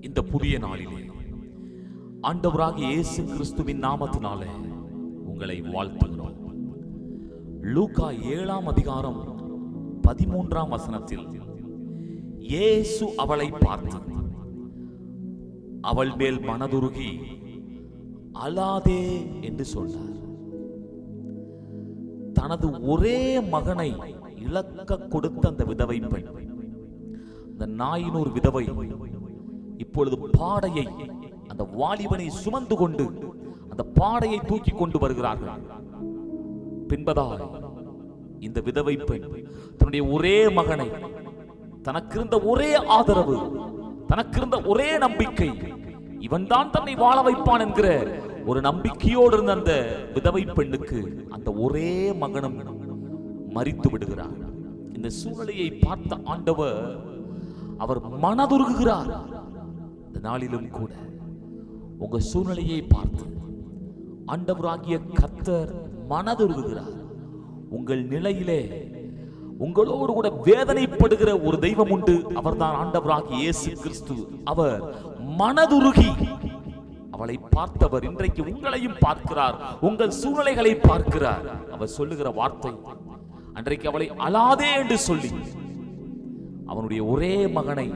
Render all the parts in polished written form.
இந்த புதிய நாளிலே ஆண்டவராகிய இயேசு கிறிஸ்துவின் நாமத்தினாலே உங்களை வாழ்த்துகிறோம். லூக்கா 7ஆம் அதிகாரம் 13ஆம் வசனத்தில் இயேசு அவளை பார்த்து அவள் மேல் மனதுருகி அழாதே என்று சொன்னார். தனது ஒரே மகனை இழக்க கொடுத்த அந்த விதவை பெண், அந்த நாயினூர் விதவை, இப்பொழுது பாடையை, அந்த வாலிபனை சுமந்து கொண்டு அந்த பாடையை தூக்கி கொண்டு வருகிறார்கள். பின்பதாய் இந்த விதவை பெண் தன்னுடைய ஒரே மகனை, தனக்கு இருந்த ஒரே ஆதரவு, தனக்கு இருந்த ஒரே நம்பிக்கை, இவன் தான் தன்னை வாழ வைப்பான் என்கிற ஒரு நம்பிக்கையோடு இருந்த அந்த விதவை பெண்ணுக்கு அந்த ஒரே மகனும் மரித்து விடுகிறார். இந்த சூழ்நிலையை பார்த்த ஆண்டவர் அவர் மனதுருகுகிறார். இந்த நாளிலும் கூட உங்க சூழ்நிலையை பார்த்து ஆண்டவராகிய கர்த்தர் மனதுருகுகிறார். உங்கள் நிலையிலே உங்களோடு கூட வேதனைப்படுகிற ஒரு தெய்வம் உண்டு. அவர்தான் ஆண்டவராகிய இயேசு கிறிஸ்து. அவர் மனதுருகி அவளை பார்த்தவர் இன்றைக்கு உங்களையும் பார்க்கிறார், உங்கள் சூழ்நிலைகளை பார்க்கிறார். அவர் சொல்லுகிற வார்த்தை, அன்றைக்கு அவளை அழாதே என்று சொல்லி அவனுடைய ஒரே மகனை,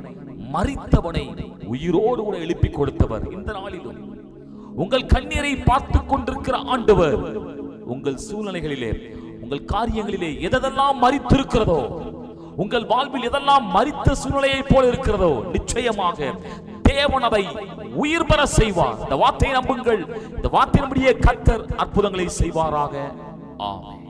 மரித்தவனை உயிரோடு கூட எழுப்பி கொடுத்தவர். இந்த நாளிலும் உங்கள் கண்ணீரை பார்த்து கொண்டிருக்கிற ஆண்டவர் உங்கள் சூழ்நிலைகளிலே, உங்கள் காரியங்களிலே எதெல்லாம் மரித்திருக்கிறதோ, உங்கள் வாழ்வில் எதெல்லாம் மரித்த சூழ்நிலையை போல இருக்கிறதோ, நிச்சயமாக தேவன் அதை உயிர் பெற செய்வார். இந்த வார்த்தையை நம்புங்கள். இந்த வார்த்தையின்படியே கர்த்தர் அற்புதங்களை செய்வாராக. ஆமென்.